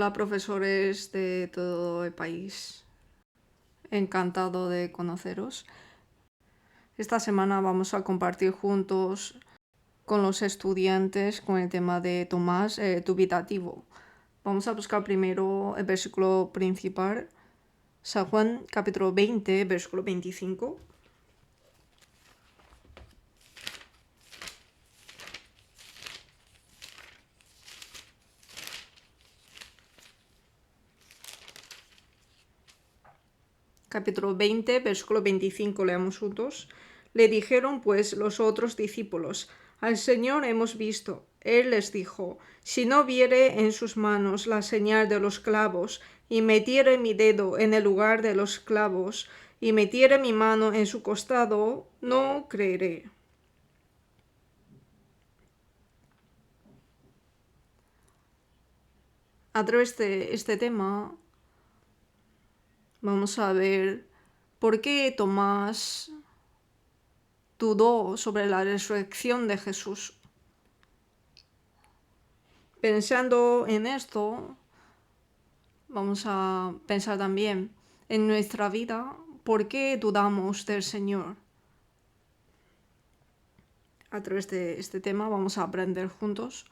Hola profesores de todo el país, encantado de conoceros. Esta semana vamos a compartir juntos con los estudiantes con el tema de Tomás dubitativo. Vamos a buscar primero el versículo principal, San Juan capítulo 20, versículo 25. Capítulo 20, versículo 25, leamos juntos. Le dijeron pues los otros discípulos: al Señor hemos visto. Él les dijo: si no viere en sus manos la señal de los clavos, y metiere mi dedo en el lugar de los clavos, y metiere mi mano en su costado, no creeré. A través de este tema vamos a ver por qué Tomás dudó sobre la resurrección de Jesús. Pensando en esto, vamos a pensar también en nuestra vida, ¿por qué dudamos del Señor? A través de este tema vamos a aprender juntos.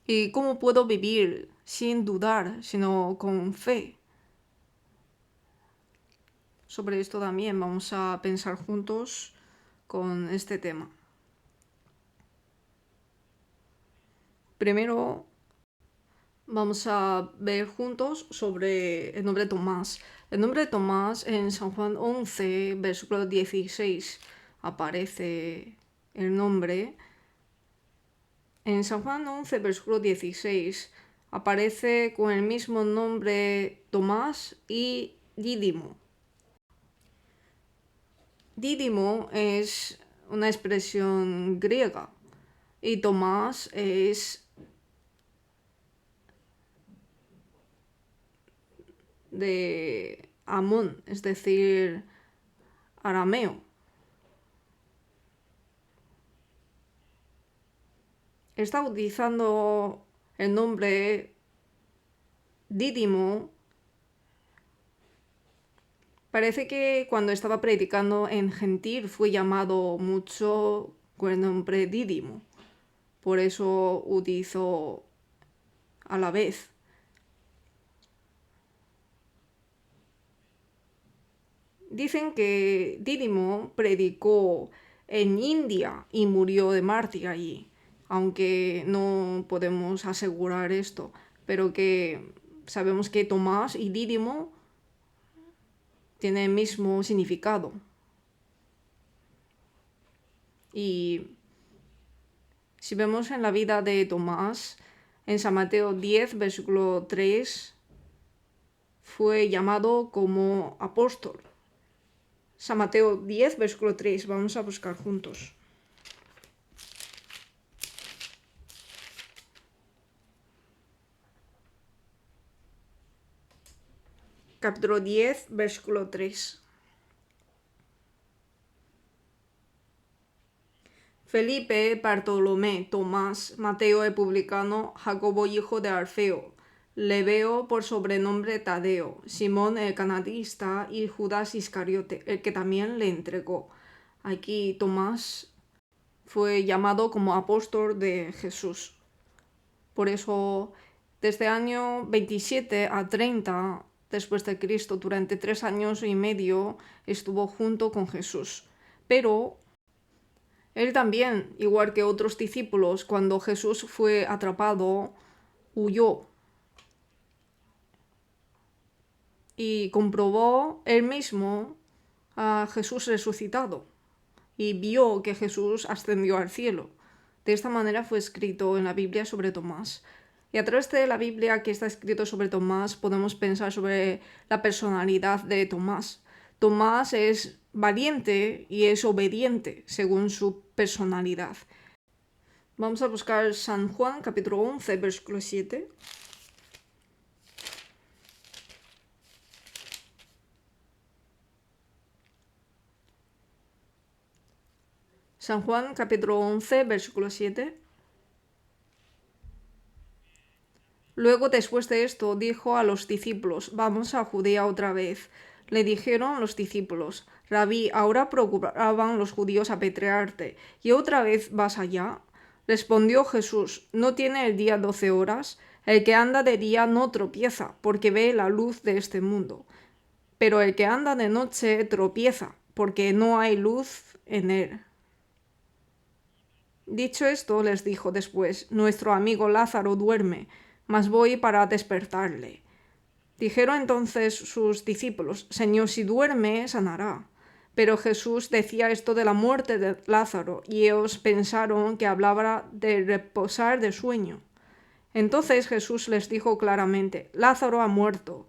¿Y cómo puedo vivir sin dudar, sino con fe? Sobre esto también vamos a pensar juntos con este tema. Primero vamos a ver juntos sobre el nombre de Tomás. El nombre de Tomás en San Juan 11, versículo 16, aparece el nombre. En San Juan 11, versículo 16, aparece con el mismo nombre Tomás y Dídimo. Dídimo es una expresión griega y Tomás es de Amón, es decir, arameo. Está utilizando el nombre Dídimo. Parece que cuando estaba predicando en gentil fue llamado mucho con el nombre Dídimo. Por eso utilizó a la vez. Dicen que Dídimo predicó en India y murió de mártir allí, aunque no podemos asegurar esto, pero que sabemos que Tomás y Dídimo tienen el mismo significado. Y si vemos en la vida de Tomás, en San Mateo 10, versículo 3, fue llamado como apóstol. San Mateo 10, versículo 3, vamos a buscar juntos. Capítulo 10, versículo 3. Felipe, Bartolomé, Tomás, Mateo el publicano, Jacobo hijo de Alfeo, Lebeo por sobrenombre Tadeo, Simón el cananista y Judas Iscariote, el que también le entregó. Aquí Tomás fue llamado como apóstol de Jesús. Por eso, desde el año 27 a 30 después de Cristo, durante 3 años y medio, estuvo junto con Jesús. Pero él también, igual que otros discípulos, cuando Jesús fue atrapado, huyó. Y comprobó él mismo a Jesús resucitado. Y vio que Jesús ascendió al cielo. De esta manera fue escrito en la Biblia sobre Tomás. Y a través de la Biblia que está escrito sobre Tomás podemos pensar sobre la personalidad de Tomás. Tomás es valiente y es obediente según su personalidad. Vamos a buscar San Juan capítulo 11, versículo 7. San Juan capítulo 11, versículo 7. Luego, después de esto, dijo a los discípulos, vamos a Judea otra vez. Le dijeron los discípulos, Rabí, ahora procuraban los judíos apedrearte, ¿y otra vez vas allá? Respondió Jesús, ¿no tiene el día 12 horas? El que anda de día no tropieza, porque ve la luz de este mundo. Pero el que anda de noche tropieza, porque no hay luz en él. Dicho esto, les dijo después, nuestro amigo Lázaro duerme, mas voy para despertarle. Dijeron entonces sus discípulos, Señor, si duerme, sanará. Pero Jesús decía esto de la muerte de Lázaro, y ellos pensaron que hablaba de reposar de sueño. Entonces Jesús les dijo claramente, Lázaro ha muerto,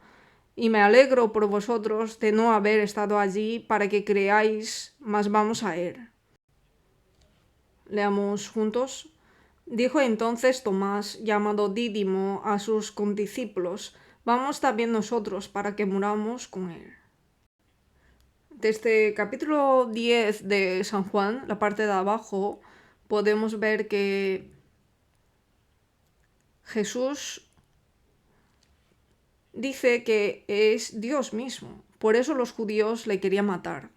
y me alegro por vosotros de no haber estado allí para que creáis, mas vamos a él. Leamos juntos. Dijo entonces Tomás, llamado Dídimo, a sus condiscípulos, vamos también nosotros para que muramos con él. Desde capítulo 10 de San Juan, la parte de abajo, podemos ver que Jesús dice que es Dios mismo. Por eso los judíos le querían matar.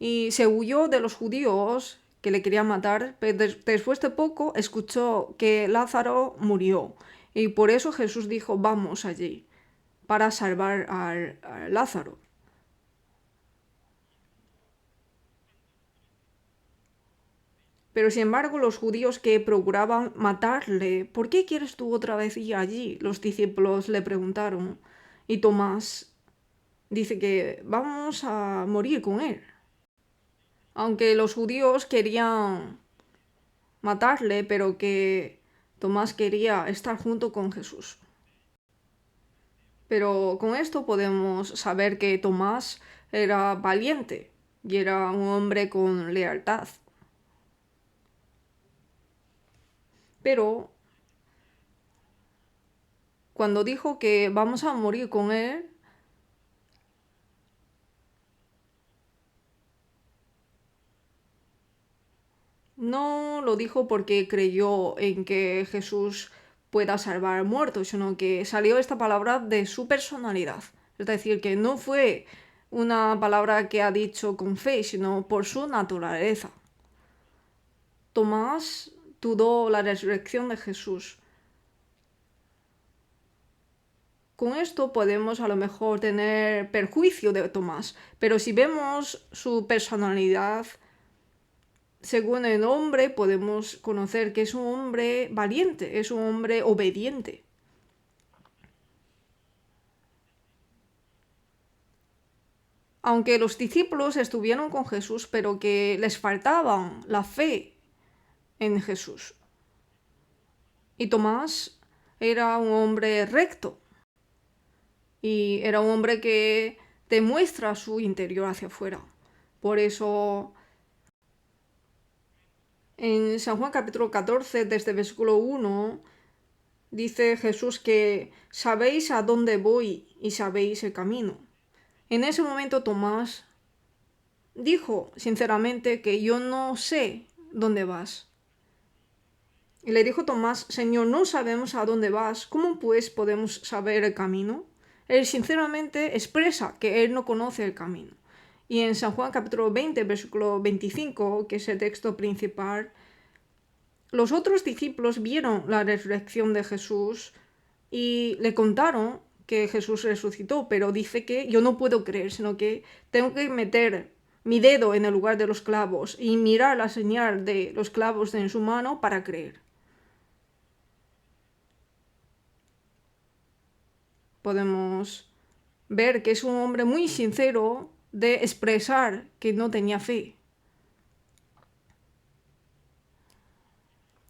Y se huyó de los judíos que le querían matar, pero después de poco escuchó que Lázaro murió. Y por eso Jesús dijo, vamos allí, para salvar a Lázaro. Pero sin embargo, los judíos que procuraban matarle, ¿por qué quieres tú otra vez ir allí? Los discípulos le preguntaron. Y Tomás dice que vamos a morir con él. Aunque los judíos querían matarle, pero que Tomás quería estar junto con Jesús. Pero con esto podemos saber que Tomás era valiente y era un hombre con lealtad. Pero cuando dijo que vamos a morir con él, no lo dijo porque creyó en que Jesús pueda salvar muertos, sino que salió esta palabra de su personalidad. Es decir, que no fue una palabra que ha dicho con fe, sino por su naturaleza. Tomás dudó la resurrección de Jesús. Con esto podemos a lo mejor tener perjuicio de Tomás, pero si vemos su personalidad, según el hombre, podemos conocer que es un hombre valiente, es un hombre obediente. Aunque los discípulos estuvieron con Jesús, pero que les faltaba la fe en Jesús. Y Tomás era un hombre recto. Y era un hombre que demuestra su interior hacia afuera. Por eso, en San Juan capítulo 14, desde versículo 1, dice Jesús que sabéis a dónde voy y sabéis el camino. En ese momento Tomás dijo sinceramente que yo no sé dónde vas. Y le dijo Tomás, Señor, no sabemos a dónde vas, ¿cómo pues podemos saber el camino? Él sinceramente expresa que él no conoce el camino. Y en San Juan capítulo 20, versículo 25, que es el texto principal, los otros discípulos vieron la resurrección de Jesús y le contaron que Jesús resucitó, pero dice que yo no puedo creer, sino que tengo que meter mi dedo en el lugar de los clavos y mirar la señal de los clavos en su mano para creer. Podemos ver que es un hombre muy sincero de expresar que no tenía fe.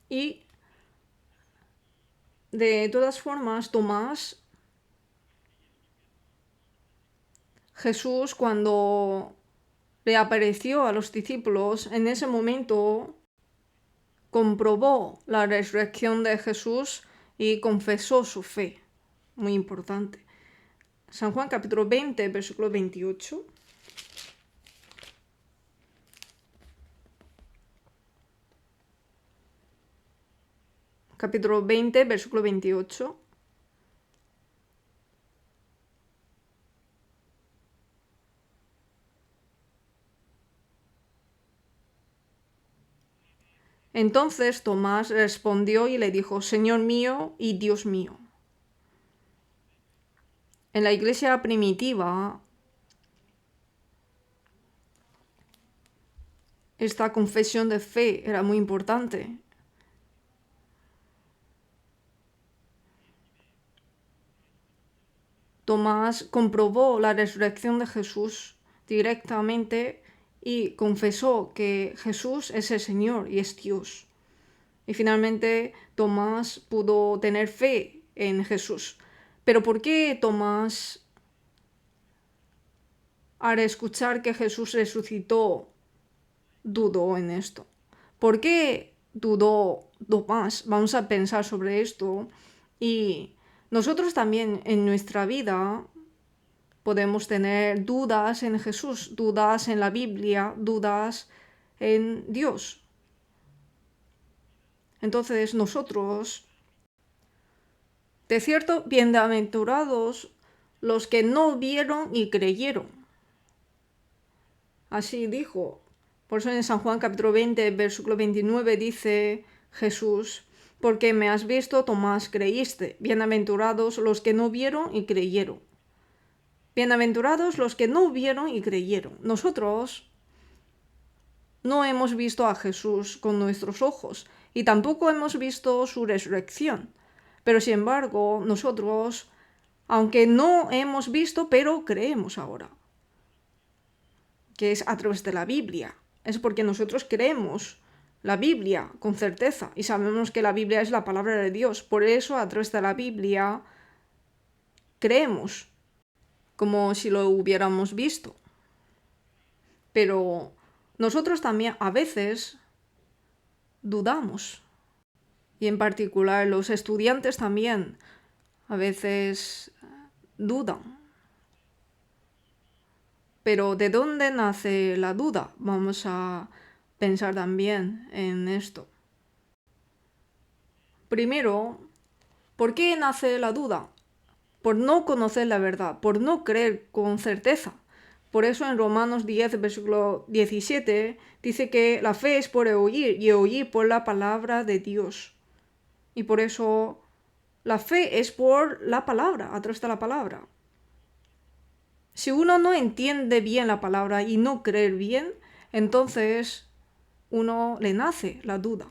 Y de todas formas, Tomás, Jesús cuando le apareció a los discípulos, en ese momento comprobó la resurrección de Jesús y confesó su fe. Muy importante. San Juan capítulo 20, versículo 28. capítulo 20, versículo 28. Entonces Tomás respondió y le dijo, Señor mío y Dios mío. En la iglesia primitiva, esta confesión de fe era muy importante. Tomás comprobó la resurrección de Jesús directamente y confesó que Jesús es el Señor y es Dios. Y finalmente Tomás pudo tener fe en Jesús. Pero ¿por qué Tomás, al escuchar que Jesús resucitó, dudó en esto? ¿Por qué dudó Tomás? Vamos a pensar sobre esto. Y nosotros también en nuestra vida podemos tener dudas en Jesús, dudas en la Biblia, dudas en Dios. Entonces nosotros, de cierto, bienaventurados los que no vieron y creyeron. Así dijo. Por eso en San Juan capítulo 20, versículo 29 dice Jesús, porque me has visto, Tomás, creíste. Bienaventurados los que no vieron y creyeron. Bienaventurados los que no vieron y creyeron. Nosotros no hemos visto a Jesús con nuestros ojos y tampoco hemos visto su resurrección. Pero sin embargo, nosotros, aunque no hemos visto, pero creemos ahora, que es a través de la Biblia. Es porque nosotros creemos la Biblia con certeza y sabemos que la Biblia es la palabra de Dios. Por eso, a través de la Biblia, creemos como si lo hubiéramos visto. Pero nosotros también a veces dudamos. Y en particular los estudiantes también a veces dudan. Pero ¿de dónde nace la duda? Vamos a pensar también en esto. Primero, ¿por qué nace la duda? Por no conocer la verdad, por no creer con certeza. Por eso en Romanos 10, versículo 17, dice que la fe es por oír y oír por la palabra de Dios. Y por eso la fe es por la palabra, a través de la palabra. Si uno no entiende bien la palabra y no cree bien, entonces uno le nace la duda.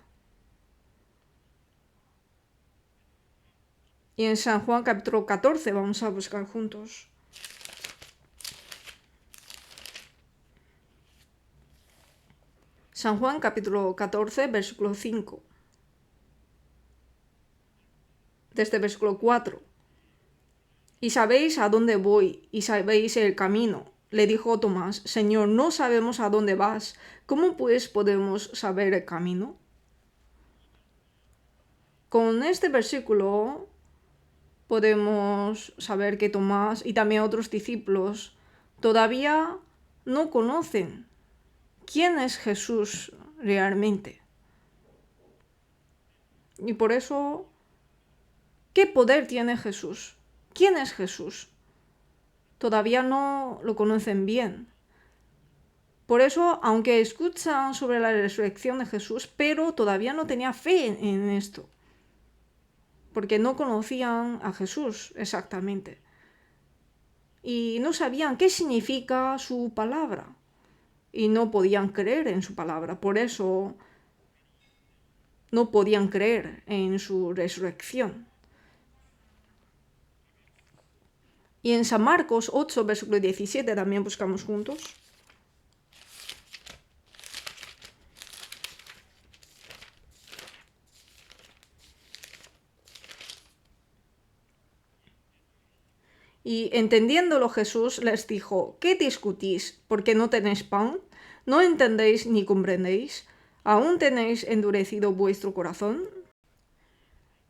Y en San Juan capítulo 14 vamos a buscar juntos. San Juan capítulo 14, versículo 5. Desde versículo 4. Y sabéis a dónde voy, y sabéis el camino. Le dijo Tomás, Señor, no sabemos a dónde vas. ¿Cómo pues podemos saber el camino? Con este versículo podemos saber que Tomás y también otros discípulos todavía no conocen quién es Jesús realmente. Y por eso, ¿qué poder tiene Jesús? ¿Quién es Jesús? Todavía no lo conocen bien. Por eso, aunque escuchan sobre la resurrección de Jesús, pero todavía no tenían fe en esto. Porque no conocían a Jesús exactamente. Y no sabían qué significa su palabra. Y no podían creer en su palabra. Por eso no podían creer en su resurrección. Y en San Marcos 8, versículo 17 también buscamos juntos. Y entendiéndolo Jesús les dijo, ¿qué discutís? ¿Porque no tenéis pan? ¿No entendéis ni comprendéis? ¿Aún tenéis endurecido vuestro corazón?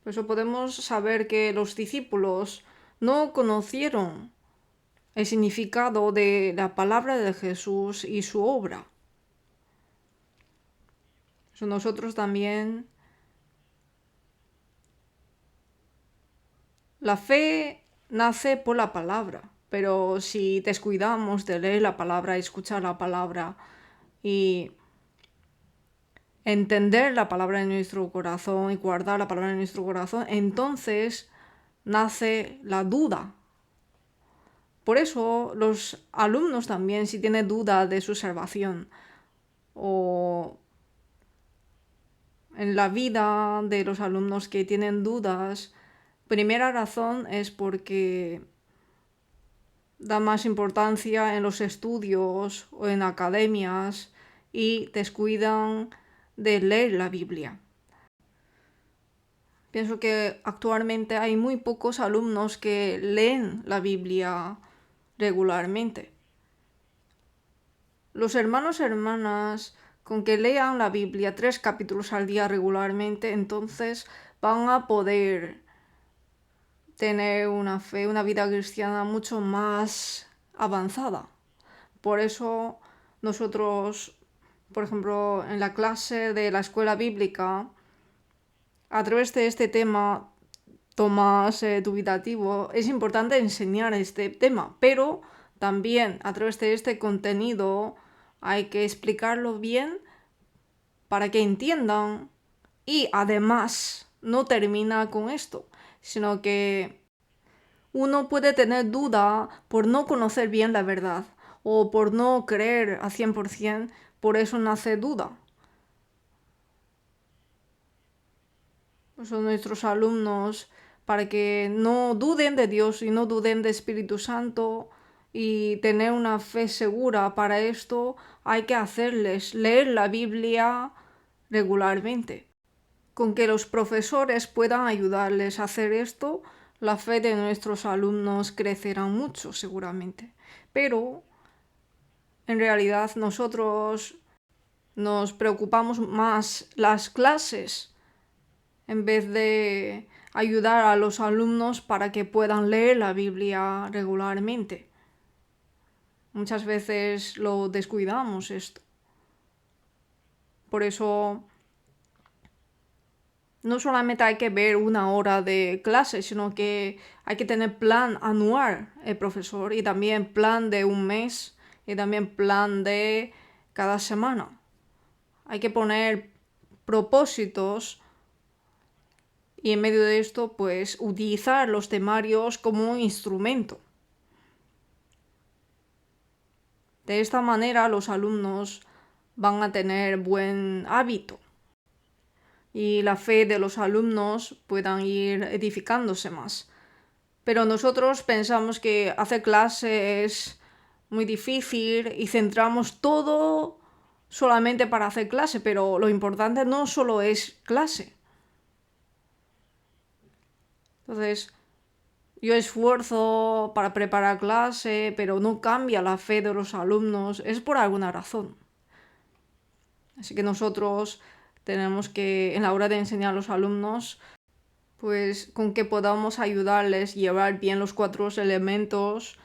Por eso podemos saber que los discípulos no conocieron el significado de la palabra de Jesús y su obra. Eso nosotros también La fe nace por la palabra, pero si descuidamos de leer la palabra, escuchar la palabra y entender la palabra en nuestro corazón y guardar la palabra en nuestro corazón, entonces nace la duda. Por eso los alumnos también, si tienen duda de su salvación o en la vida de los alumnos que tienen dudas, primera razón es porque dan más importancia en los estudios o en academias y descuidan de leer la Biblia. Pienso que actualmente hay muy pocos alumnos que leen la Biblia regularmente. Los hermanos y hermanas, con que lean la Biblia 3 capítulos al día regularmente, entonces van a poder tener una fe, una vida cristiana mucho más avanzada. Por eso nosotros, por ejemplo, en la clase de la escuela bíblica, a través de este tema más dubitativo, es importante enseñar este tema, pero también a través de este contenido hay que explicarlo bien para que entiendan y además no termina con esto, sino que uno puede tener duda por no conocer bien la verdad o por no creer al 100%, por eso nace duda. Son nuestros alumnos para que no duden de Dios y no duden de Espíritu Santo y tener una fe segura. Para esto hay que hacerles leer la Biblia regularmente. Con que los profesores puedan ayudarles a hacer esto, la fe de nuestros alumnos crecerá mucho seguramente. Pero en realidad nosotros nos preocupamos más las clases en vez de ayudar a los alumnos para que puedan leer la Biblia regularmente. Muchas veces lo descuidamos esto. Por eso no solamente hay que ver una hora de clase, sino que hay que tener plan anual el profesor y también plan de un mes y también plan de cada semana. Hay que poner propósitos y en medio de esto, pues, utilizar los temarios como un instrumento. De esta manera, los alumnos van a tener buen hábito y la fe de los alumnos puedan ir edificándose más. Pero nosotros pensamos que hacer clase es muy difícil y centramos todo solamente para hacer clase, pero lo importante no solo es clase. Entonces, yo esfuerzo para preparar clase, pero no cambia la fe de los alumnos, es por alguna razón. Así que nosotros tenemos que, en la hora de enseñar a los alumnos, pues con que podamos ayudarles a llevar bien los 4 elementos,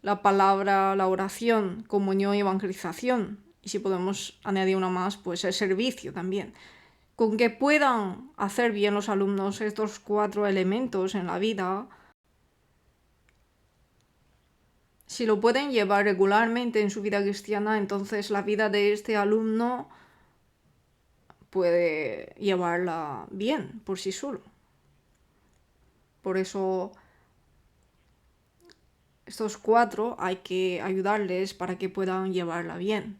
la palabra, la oración, comunión y evangelización. Y si podemos añadir una más, pues el servicio también. Con que puedan hacer bien los alumnos estos 4 elementos en la vida, si lo pueden llevar regularmente en su vida cristiana, entonces la vida de este alumno puede llevarla bien por sí solo. Por eso estos 4 hay que ayudarles para que puedan llevarla bien.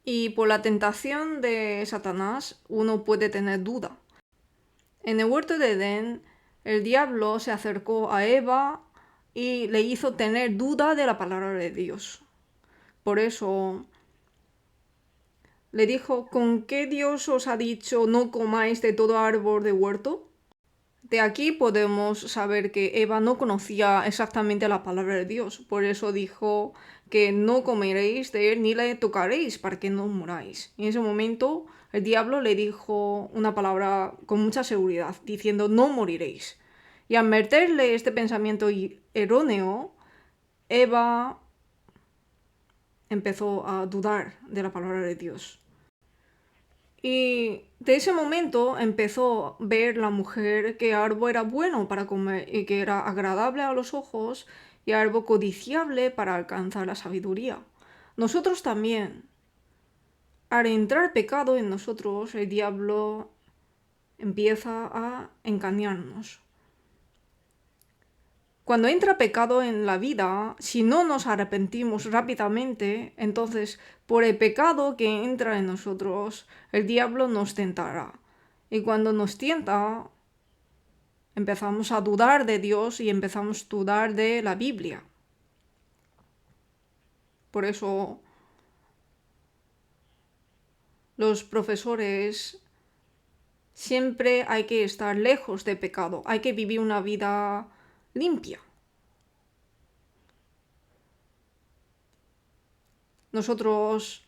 Y por la tentación de Satanás uno puede tener duda. En el huerto de Edén, el diablo se acercó a Eva y le hizo tener duda de la palabra de Dios. Por eso le dijo, ¿con qué Dios os ha dicho no comáis de todo árbol de huerto? De aquí podemos saber que Eva no conocía exactamente la palabra de Dios. Por eso dijo que no comeréis de él ni le tocaréis para que no muráis. Y en ese momento el diablo le dijo una palabra con mucha seguridad, diciendo no moriréis. Y al meterle este pensamiento erróneo, Eva empezó a dudar de la palabra de Dios. Y de ese momento empezó a ver la mujer que árbol era bueno para comer y que era agradable a los ojos y árbol codiciable para alcanzar la sabiduría. Nosotros también. Al entrar pecado en nosotros, el diablo empieza a engañarnos. Cuando entra pecado en la vida, si no nos arrepentimos rápidamente, entonces por el pecado que entra en nosotros, el diablo nos tentará. Y cuando nos tienta, empezamos a dudar de Dios y empezamos a dudar de la Biblia. Por eso los profesores siempre hay que estar lejos de pecado, hay que vivir una vida limpia. Nosotros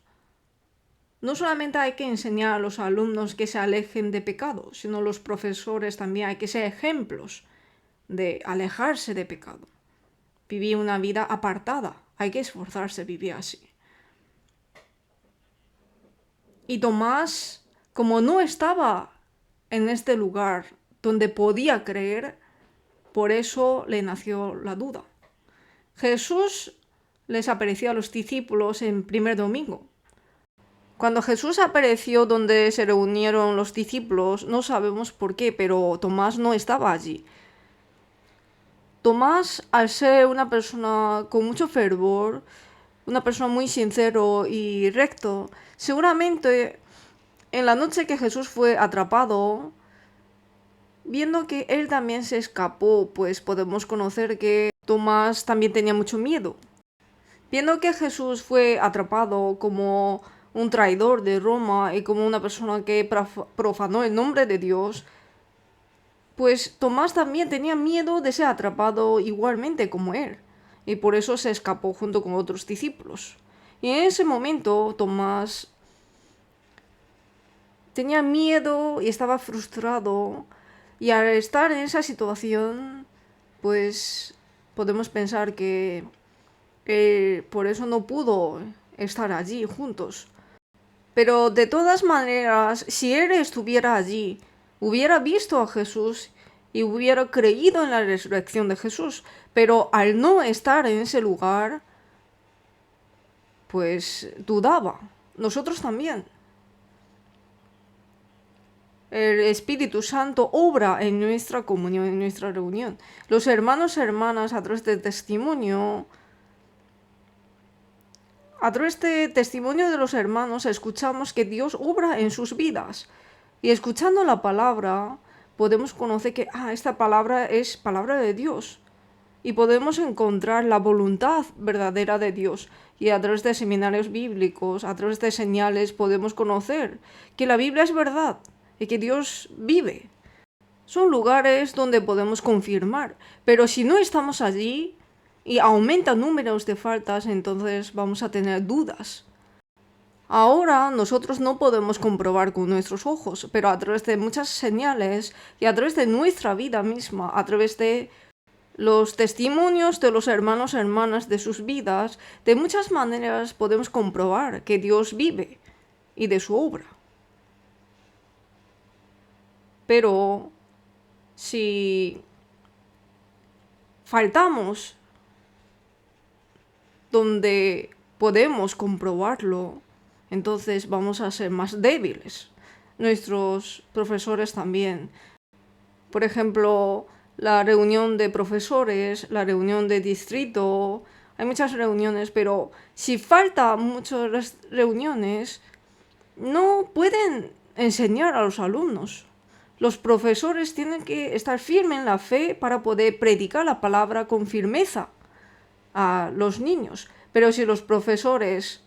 no solamente hay que enseñar a los alumnos que se alejen de pecado, sino los profesores también hay que ser ejemplos de alejarse de pecado. Vivir una vida apartada, hay que esforzarse a vivir así. Y Tomás, como no estaba en este lugar donde podía creer, por eso le nació la duda. Jesús les apareció a los discípulos en primer domingo. Cuando Jesús apareció donde se reunieron los discípulos, no sabemos por qué, pero Tomás no estaba allí. Tomás, al ser una persona con mucho fervor, una persona muy sincero y recto, seguramente en la noche que Jesús fue atrapado, viendo que él también se escapó, pues podemos conocer que Tomás también tenía mucho miedo. Viendo que Jesús fue atrapado como un traidor de Roma y como una persona que profanó el nombre de Dios, pues Tomás también tenía miedo de ser atrapado igualmente como él, y por eso se escapó junto con otros discípulos. Y en ese momento Tomás tenía miedo y estaba frustrado, y al estar en esa situación, pues podemos pensar que por eso no pudo estar allí juntos. Pero de todas maneras, si él estuviera allí, hubiera visto a Jesús y hubiera creído en la resurrección de Jesús. Pero al no estar en ese lugar, pues dudaba. Nosotros también. El Espíritu Santo obra en nuestra comunión, en nuestra reunión. Los hermanos y hermanas, a través del testimonio, de los hermanos, escuchamos que Dios obra en sus vidas. Y escuchando la palabra, podemos conocer que esta palabra es palabra de Dios. Y podemos encontrar la voluntad verdadera de Dios. Y a través de seminarios bíblicos, a través de señales, podemos conocer que la Biblia es verdad y que Dios vive. Son lugares donde podemos confirmar. Pero si no estamos allí y aumentan números de faltas, entonces vamos a tener dudas. Ahora nosotros no podemos comprobar con nuestros ojos, pero a través de muchas señales y a través de nuestra vida misma, a través de los testimonios de los hermanos y hermanas de sus vidas, de muchas maneras podemos comprobar que Dios vive y de su obra. Pero si faltamos donde podemos comprobarlo, entonces vamos a ser más débiles. Nuestros profesores también. Por ejemplo, la reunión de profesores, la reunión de distrito, hay muchas reuniones, pero si falta muchas reuniones, no pueden enseñar a los alumnos. Los profesores tienen que estar firmes en la fe para poder predicar la palabra con firmeza a los niños. Pero si los profesores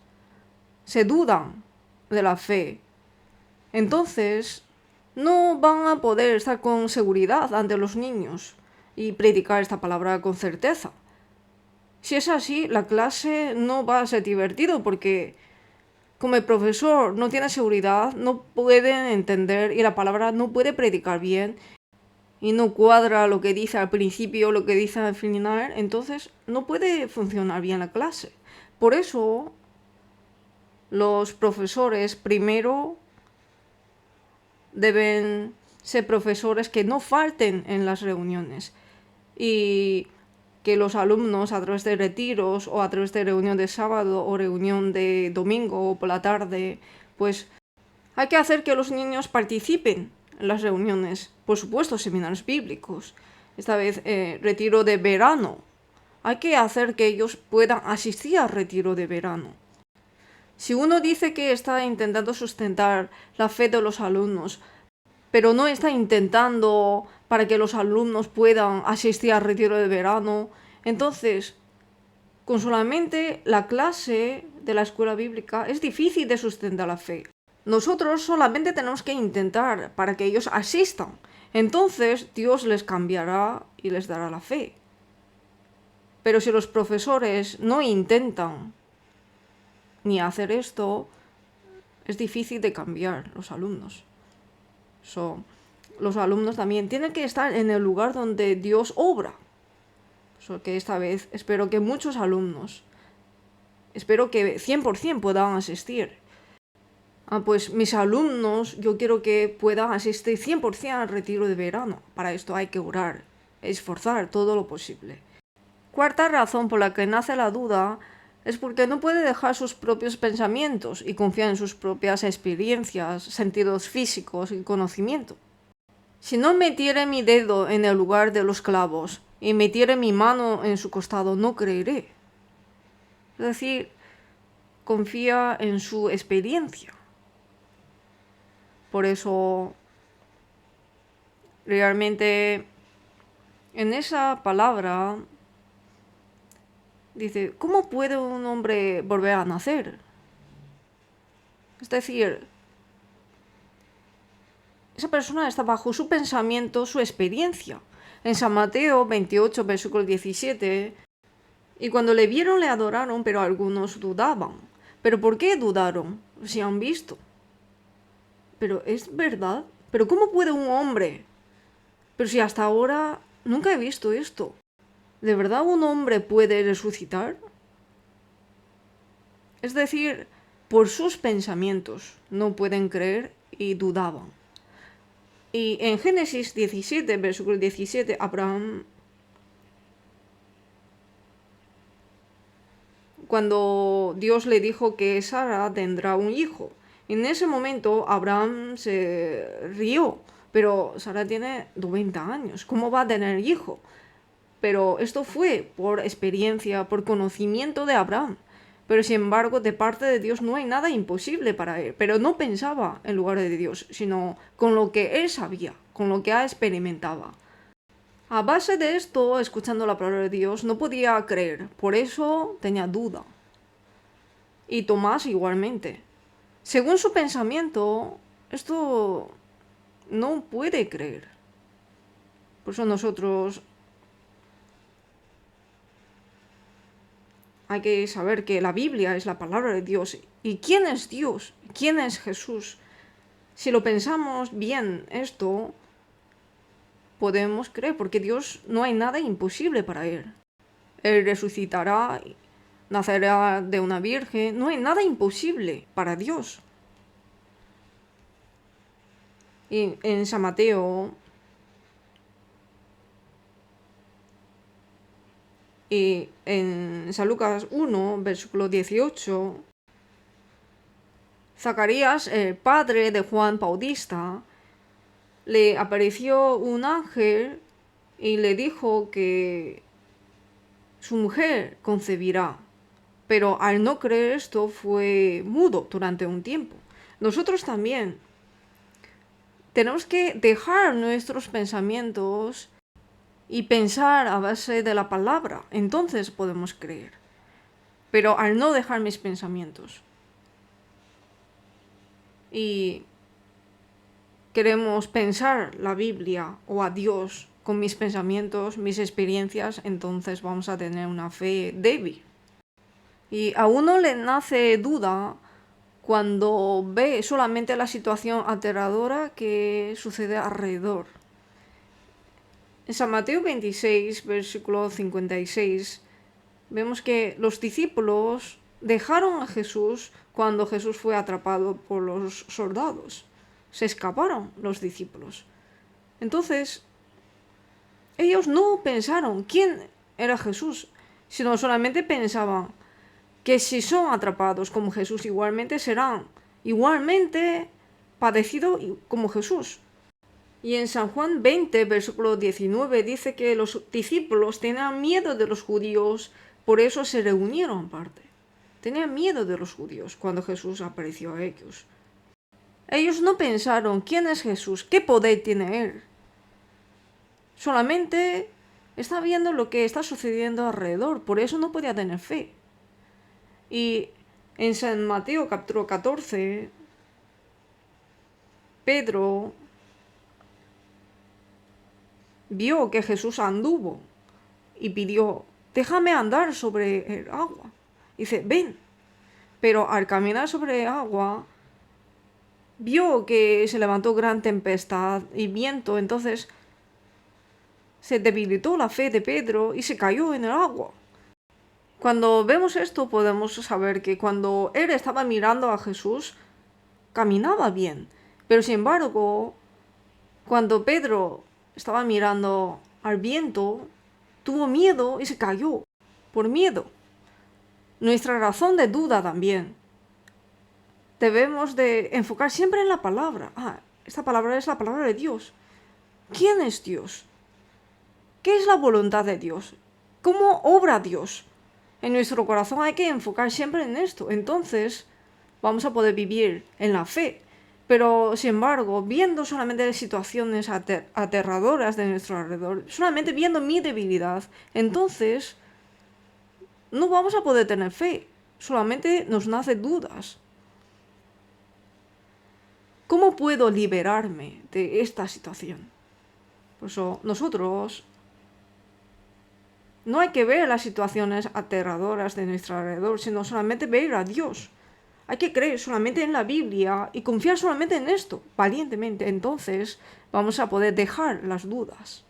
se dudan de la fe, entonces no van a poder estar con seguridad ante los niños y predicar esta palabra con certeza. Si es así, la clase no va a ser divertido porque como el profesor no tiene seguridad, no puede entender y la palabra no puede predicar bien y no cuadra lo que dice al principio, lo que dice al final, entonces no puede funcionar bien la clase. Por eso los profesores primero deben ser profesores que no falten en las reuniones y que los alumnos a través de retiros o a través de reunión de sábado o reunión de domingo o por la tarde, pues hay que hacer que los niños participen en las reuniones, por supuesto, seminarios bíblicos, esta vez retiro de verano. Hay que hacer que ellos puedan asistir al retiro de verano. Si uno dice que está intentando sustentar la fe de los alumnos, pero no está intentando para que los alumnos puedan asistir al retiro de verano, entonces, con solamente la clase de la escuela bíblica es difícil de sustentar la fe. Nosotros solamente tenemos que intentar para que ellos asistan. Entonces Dios les cambiará y les dará la fe. Pero si los profesores no intentan ni hacer esto, es difícil de cambiar los alumnos. Los alumnos también tienen que estar en el lugar donde Dios obra. Que esta vez espero que muchos alumnos, espero que 100% puedan asistir. Pues mis alumnos, yo quiero que puedan asistir 100% al retiro de verano. Para esto hay que orar, esforzar todo lo posible. Cuarta razón por la que nace la duda es porque no puede dejar sus propios pensamientos y confiar en sus propias experiencias, sentidos físicos y conocimiento. Si no metiere mi dedo en el lugar de los clavos y metiere mi mano en su costado, no creeré. Es decir, confía en su experiencia. Por eso, realmente, en esa palabra, dice, ¿cómo puede un hombre volver a nacer? Es decir, esa persona está bajo su pensamiento, su experiencia. En San Mateo 28, versículo 17, y cuando le vieron le adoraron, pero algunos dudaban. ¿Pero por qué dudaron? Si han visto. Pero es verdad. ¿Pero cómo puede un hombre? Pero si hasta ahora nunca he visto esto. ¿De verdad un hombre puede resucitar? Es decir, por sus pensamientos no pueden creer y dudaban. Y en Génesis 17, versículo 17, Abraham, cuando Dios le dijo que Sara tendrá un hijo, en ese momento Abraham se rió, pero Sara tiene 90 años, ¿cómo va a tener hijo? Pero esto fue por experiencia, por conocimiento de Abraham. Pero sin embargo, de parte de Dios no hay nada imposible para él. Pero no pensaba en lugar de Dios, sino con lo que él sabía, con lo que él experimentaba. A base de esto, escuchando la palabra de Dios, no podía creer. Por eso tenía duda. Y Tomás igualmente. Según su pensamiento, esto no puede creer. Por eso nosotros hay que saber que la Biblia es la palabra de Dios. ¿Y quién es Dios? ¿Quién es Jesús? Si lo pensamos bien esto, podemos creer, porque Dios no hay nada imposible para Él. Él resucitará, nacerá de una virgen, no hay nada imposible para Dios. Y en San Mateo y en San Lucas 1, versículo 18, Zacarías, el padre de Juan Bautista, le apareció un ángel y le dijo que su mujer concebirá. Pero al no creer esto fue mudo durante un tiempo. Nosotros también tenemos que dejar nuestros pensamientos y pensar a base de la palabra. Entonces podemos creer. Pero al no dejar mis pensamientos y queremos pensar la Biblia o a Dios con mis pensamientos, mis experiencias, entonces vamos a tener una fe débil. Y a uno le nace duda cuando ve solamente la situación aterradora que sucede alrededor. En San Mateo 26, versículo 56, vemos que los discípulos dejaron a Jesús cuando Jesús fue atrapado por los soldados. se escaparon los discípulos. Entonces, ellos no pensaron quién era Jesús, sino solamente pensaban que si son atrapados como Jesús, igualmente serán igualmente padecidos como Jesús. Y en San Juan 20, versículo 19, dice que los discípulos tenían miedo de los judíos, por eso se reunieron aparte. Tenían miedo de los judíos cuando Jesús apareció a ellos. Ellos no pensaron quién es Jesús, qué poder tiene Él. Solamente está viendo lo que está sucediendo alrededor, por eso no podía tener fe. Y en San Mateo capítulo 14, Pedro vio que Jesús anduvo y pidió, déjame andar sobre el agua. Dice, ven. Pero al caminar sobre el agua, vio que se levantó gran tempestad y viento, entonces se debilitó la fe de Pedro y se cayó en el agua. Cuando vemos esto podemos saber que cuando él estaba mirando a Jesús, caminaba bien. Pero sin embargo, cuando Pedro estaba mirando al viento, tuvo miedo y se cayó por miedo. Nuestra razón de duda también. Debemos de enfocar siempre en la palabra. Esta palabra es la palabra de Dios. ¿Quién es Dios? ¿Qué es la voluntad de Dios? ¿Cómo obra Dios? En nuestro corazón hay que enfocar siempre en esto. Entonces vamos a poder vivir en la fe. Pero, sin embargo, viendo solamente situaciones aterradoras de nuestro alrededor, solamente viendo mi debilidad, entonces no vamos a poder tener fe. Solamente nos nacen dudas. ¿Cómo puedo liberarme de esta situación? Por eso nosotros no hay que ver las situaciones aterradoras de nuestro alrededor, sino solamente ver a Dios. Hay que creer solamente en la Biblia y confiar solamente en esto, valientemente. Entonces vamos a poder dejar las dudas.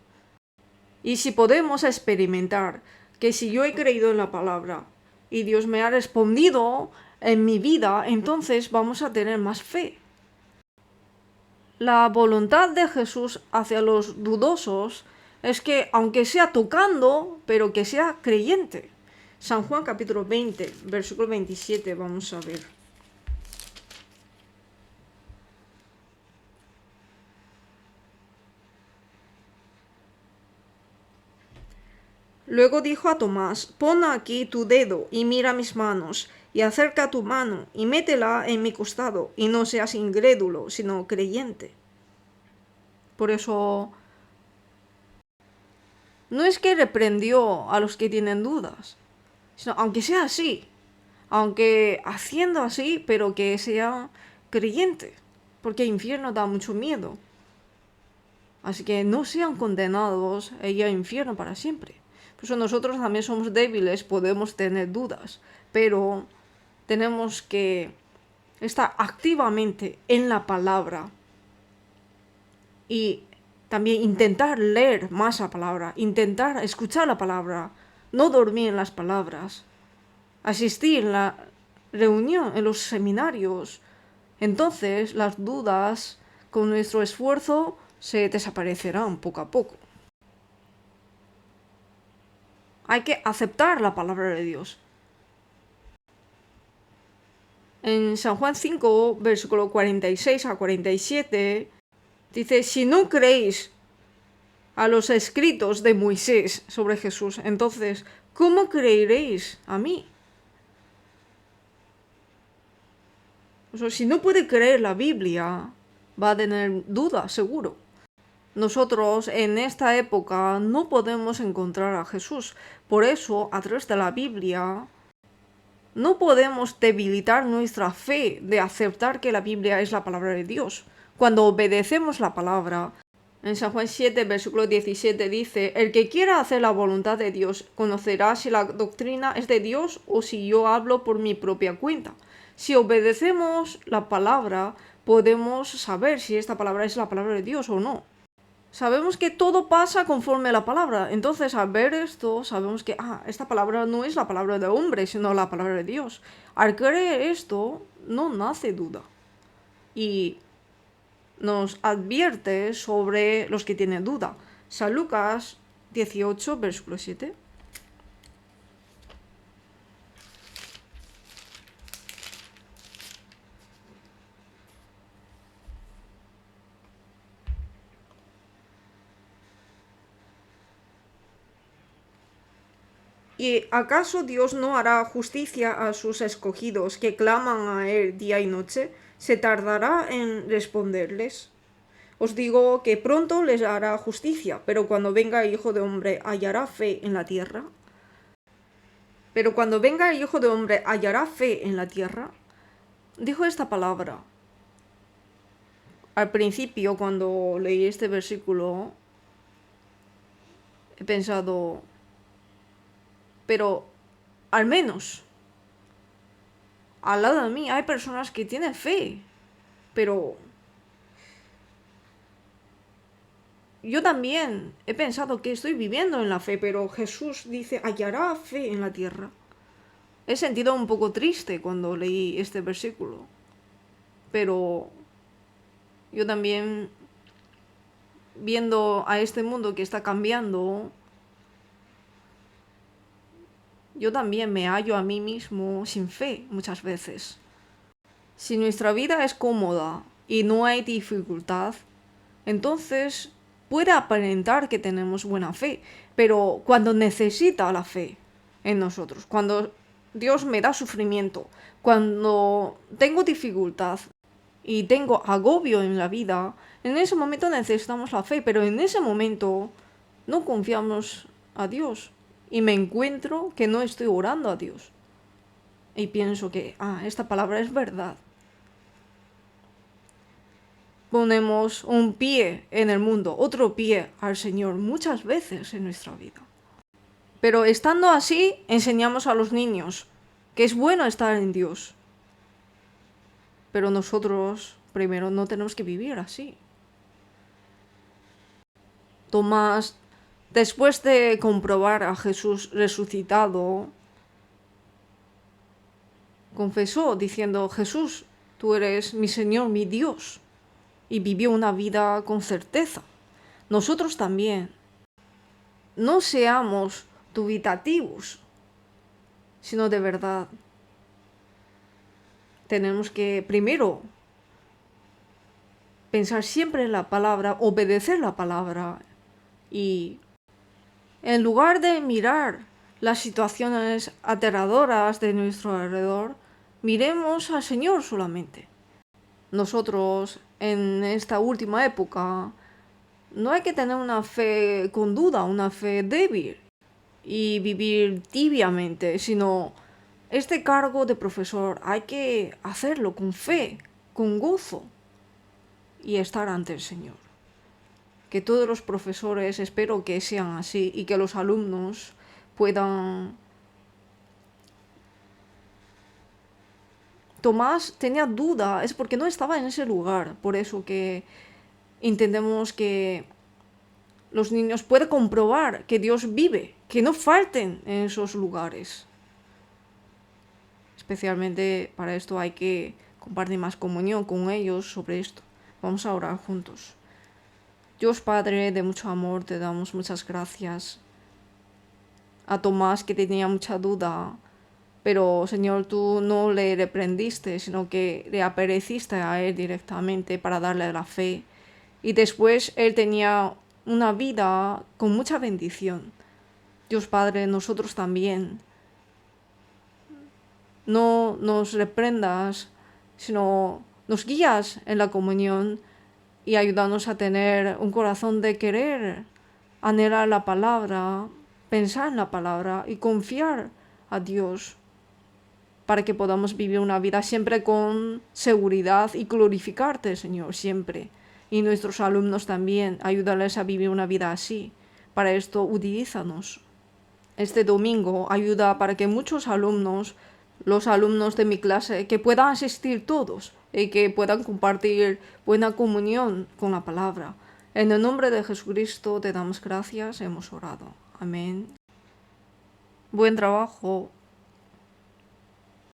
Y si podemos experimentar que si yo he creído en la palabra y Dios me ha respondido en mi vida, entonces vamos a tener más fe. La voluntad de Jesús hacia los dudosos es que, aunque sea tocando, pero que sea creyente. San Juan capítulo 20, versículo 27, vamos a ver. Luego dijo a Tomás, pon aquí tu dedo y mira mis manos, y acerca tu mano y métela en mi costado, y no seas incrédulo, sino creyente. Por eso, no es que reprendió a los que tienen dudas, sino aunque sea así, aunque haciendo así, pero que sea creyente, porque el infierno da mucho miedo. Así que no sean condenados a ir al infierno para siempre. Por eso nosotros también somos débiles, podemos tener dudas, pero tenemos que estar activamente en la palabra y también intentar leer más la palabra, intentar escuchar la palabra, no dormir en las palabras, asistir a la reunión, en los seminarios. Entonces las dudas con nuestro esfuerzo se desaparecerán poco a poco. Hay que aceptar la palabra de Dios. En San Juan 5, versículo 46 a 47, dice, si no creéis a los escritos de Moisés sobre Jesús, entonces, ¿cómo creeréis a mí? O sea, si no puede creer la Biblia, va a tener dudas, seguro. Nosotros en esta época no podemos encontrar a Jesús. Por eso, a través de la Biblia, no podemos debilitar nuestra fe de aceptar que la Biblia es la palabra de Dios. Cuando obedecemos la palabra, en San Juan 7, versículo 17 dice, el que quiera hacer la voluntad de Dios conocerá si la doctrina es de Dios o si yo hablo por mi propia cuenta. Si obedecemos la palabra, podemos saber si esta palabra es la palabra de Dios o no. Sabemos que todo pasa conforme a la palabra. Entonces, al ver esto, sabemos que esta palabra no es la palabra de hombre, sino la palabra de Dios. Al creer esto, no nace duda. Y nos advierte sobre los que tienen duda. San Lucas 18, versículo 7. ¿Y acaso Dios no hará justicia a sus escogidos que claman a Él día y noche? ¿Se tardará en responderles? Os digo que pronto les hará justicia, pero cuando venga el Hijo de Hombre, ¿hallará fe en la tierra? Pero cuando venga el Hijo de Hombre, ¿hallará fe en la tierra? Dijo esta palabra. Al principio, cuando leí este versículo, he pensado, pero al menos al lado de mí hay personas que tienen fe, pero yo también he pensado que estoy viviendo en la fe, pero Jesús dice, hallará fe en la tierra. He sentido un poco triste cuando leí este versículo, pero yo también, viendo a este mundo que está cambiando, yo también me hallo a mí mismo sin fe muchas veces. Si nuestra vida es cómoda y no hay dificultad, entonces puede aparentar que tenemos buena fe, pero cuando necesita la fe en nosotros, cuando Dios me da sufrimiento, cuando tengo dificultad y tengo agobio en la vida, en ese momento necesitamos la fe, pero en ese momento no confiamos a Dios y me encuentro que no estoy orando a Dios y pienso que, esta palabra es verdad. Ponemos un pie en el mundo, otro pie al Señor muchas veces en nuestra vida. Pero estando así, enseñamos a los niños que es bueno estar en Dios. Pero nosotros primero no tenemos que vivir así. Tomás, después de comprobar a Jesús resucitado, confesó diciendo, Jesús, tú eres mi Señor, mi Dios. Y vivió una vida con certeza. Nosotros también. No seamos dubitativos, sino de verdad. Tenemos que primero pensar siempre en la palabra, obedecer la palabra y en lugar de mirar las situaciones aterradoras de nuestro alrededor, miremos al Señor solamente. Nosotros en esta última época no hay que tener una fe con duda, una fe débil y vivir tibiamente, sino este cargo de profesor hay que hacerlo con fe, con gozo y estar ante el Señor. Que todos los profesores espero que sean así y que los alumnos puedan... Tomás tenía duda, es porque no estaba en ese lugar, por eso que entendemos que los niños pueden comprobar que Dios vive, que no falten en esos lugares. Especialmente para esto hay que compartir más comunión con ellos sobre esto. Vamos a orar juntos. Dios Padre de mucho amor, te damos muchas gracias. A Tomás que tenía mucha duda, pero Señor, tú no le reprendiste, sino que le apareciste a él directamente para darle la fe. Y después él tenía una vida con mucha bendición. Dios Padre, nosotros también. No nos reprendas, sino nos guías en la comunión y ayúdanos a tener un corazón de querer, anhelar la palabra, pensar en la palabra y confiar a Dios para que podamos vivir una vida siempre con seguridad y glorificarte, Señor, siempre. Y nuestros alumnos también, ayúdales a vivir una vida así. Para esto, utilízanos. Este domingo ayuda para que muchos alumnos, los alumnos de mi clase, que puedan asistir todos y que puedan compartir buena comunión con la palabra. En el nombre de Jesucristo te damos gracias, hemos orado. Amén. Buen trabajo.